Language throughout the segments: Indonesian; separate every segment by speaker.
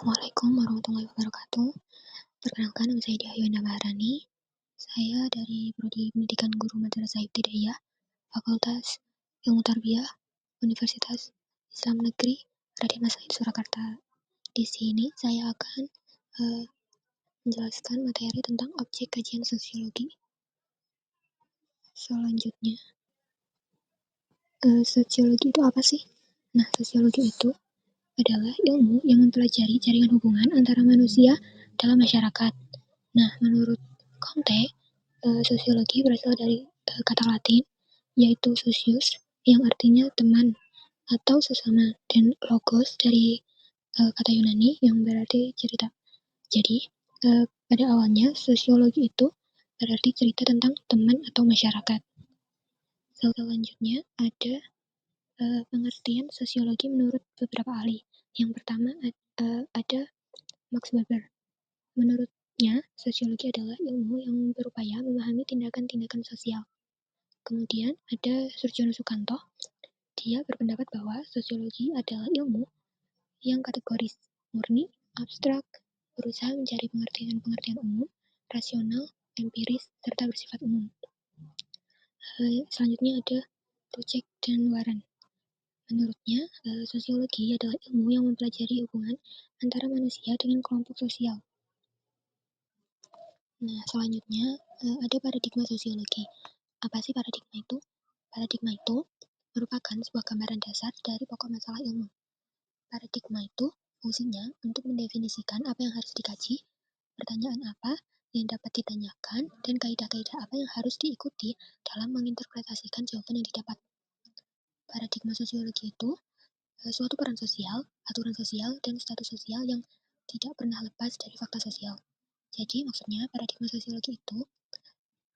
Speaker 1: Assalamualaikum warahmatullahi wabarakatuh. Perkenalkan, nama saya Diah Yuwanda Maharani. Saya dari Prodi Pendidikan Guru Madrasah Ibtidaiyah, Fakultas Ilmu Tarbiyah, Universitas Islam Negeri Raden Mas Said Surakarta. Di sini saya akan menjelaskan materi tentang objek kajian sosiologi. Selanjutnya, sosiologi itu apa sih? Nah, sosiologi itu adalah ilmu yang mempelajari jaringan hubungan antara manusia dalam masyarakat. Nah, menurut Comte, sosiologi berasal dari kata Latin, yaitu socius, yang artinya teman atau sesama, dan logos dari kata Yunani yang berarti cerita. Jadi, pada awalnya sosiologi itu berarti cerita tentang teman atau masyarakat. Selanjutnya ada pengertian sosiologi menurut beberapa ahli. Yang pertama ada Max Weber. Menurutnya, sosiologi adalah ilmu yang berupaya memahami tindakan-tindakan sosial. Kemudian ada Surjono Sukanto. Dia berpendapat bahwa sosiologi adalah ilmu yang kategoris, murni, abstrak, berusaha mencari pengertian-pengertian umum, rasional, empiris, serta bersifat umum. Selanjutnya ada Rucek dan Waran. Menurutnya, sosiologi adalah ilmu yang mempelajari hubungan antara manusia dengan kelompok sosial. Nah, selanjutnya ada paradigma sosiologi. Apa sih paradigma itu? Paradigma itu merupakan sebuah gambaran dasar dari pokok masalah ilmu. Paradigma itu fungsinya untuk mendefinisikan apa yang harus dikaji, pertanyaan apa yang dapat ditanyakan, dan kaidah-kaidah apa yang harus diikuti dalam menginterpretasikan jawaban yang didapat. Paradigma sosiologi itu suatu peran sosial, aturan sosial, dan status sosial yang tidak pernah lepas dari fakta sosial. Jadi maksudnya paradigma sosiologi itu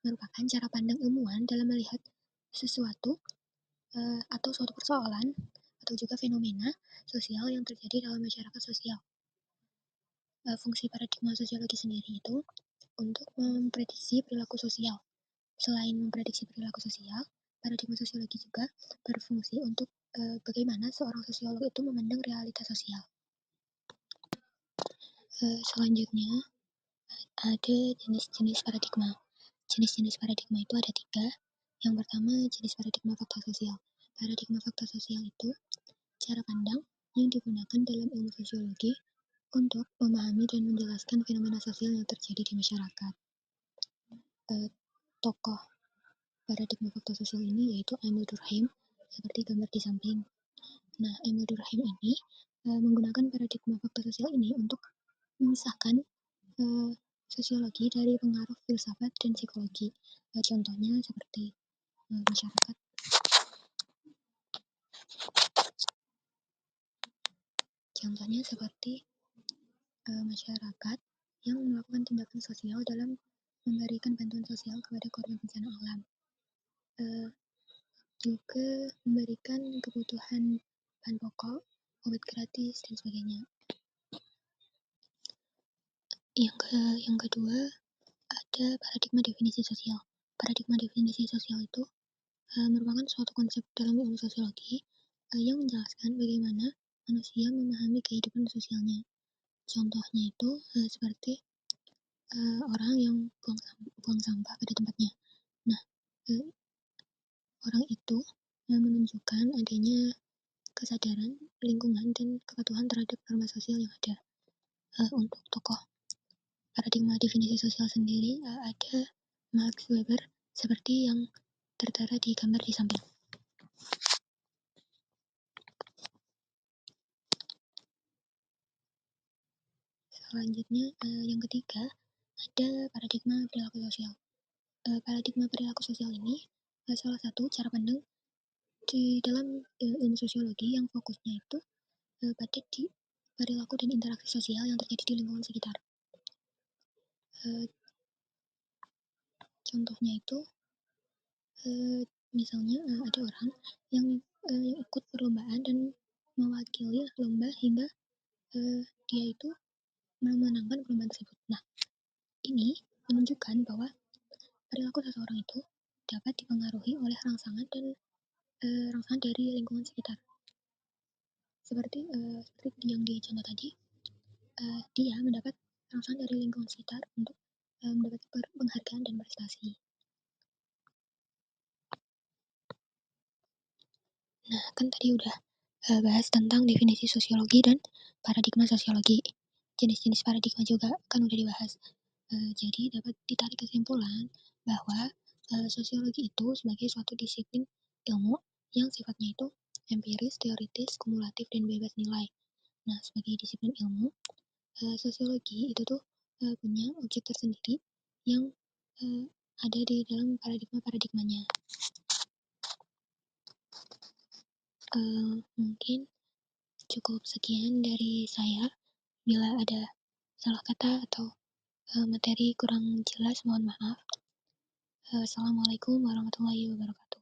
Speaker 1: merupakan cara pandang ilmuwan dalam melihat sesuatu atau suatu persoalan atau juga fenomena sosial yang terjadi dalam masyarakat sosial. Fungsi paradigma sosiologi sendiri itu untuk memprediksi perilaku sosial. Selain memprediksi perilaku sosial, paradigma sosiologi juga berfungsi untuk bagaimana seorang sosiolog itu memandang realitas sosial. Selanjutnya ada jenis-jenis paradigma. Jenis-jenis paradigma itu ada 3. Yang pertama, jenis paradigma fakta sosial. Paradigma fakta sosial itu cara pandang yang digunakan dalam ilmu sosiologi untuk memahami dan menjelaskan fenomena sosial yang terjadi di masyarakat. Tokoh paradigma fakta sosial ini yaitu Emil Durkheim, seperti gambar di samping. Nah, Emil Durkheim ini menggunakan paradigma fakta sosial ini untuk memisahkan sosiologi dari pengaruh filsafat dan psikologi. Contohnya seperti masyarakat. Contohnya seperti masyarakat yang melakukan tindakan sosial dalam memberikan bantuan sosial kepada korban bencana alam. Juga memberikan kebutuhan bahan pokok, obat gratis, dan sebagainya. Yang kedua, ada paradigma definisi sosial. Paradigma definisi sosial itu merupakan suatu konsep dalam ilmu sosiologi yang menjelaskan bagaimana manusia memahami kehidupan sosialnya. Contohnya itu seperti orang yang buang sampah pada tempatnya. Nah, orang itu menunjukkan adanya kesadaran lingkungan dan kepatuhan terhadap norma sosial yang ada. Untuk tokoh paradigma definisi sosial sendiri ada Max Weber seperti yang tertera di gambar di samping. Selanjutnya yang ketiga ada paradigma perilaku sosial. Paradigma perilaku sosial ini salah satu cara pandang di dalam ilmu sosiologi yang fokusnya itu pada di perilaku dan interaksi sosial yang terjadi di lingkungan sekitar. Contohnya itu misalnya ada orang yang ikut perlombaan dan mewakili lomba hingga dia itu memenangkan perlombaan tersebut. Nah, ini menunjukkan bahwa perilaku seseorang itu dapat dipengaruhi oleh rangsangan dan rangsangan dari lingkungan sekitar. Seperti yang di contoh tadi, dia mendapat rangsangan dari lingkungan sekitar untuk mendapat penghargaan dan prestasi. Nah, kan tadi udah bahas tentang definisi sosiologi dan paradigma sosiologi. Jenis-jenis paradigma juga kan udah dibahas. Jadi dapat ditarik kesimpulan bahwa sosiologi itu sebagai suatu disiplin ilmu yang sifatnya itu empiris, teoritis, kumulatif, dan bebas nilai. Nah, sebagai disiplin ilmu, sosiologi itu tuh punya objek tersendiri yang ada di dalam paradigma-paradigmanya. Mungkin cukup sekian dari saya. Bila ada salah kata atau materi kurang jelas, mohon maaf. Assalamualaikum warahmatullahi wabarakatuh.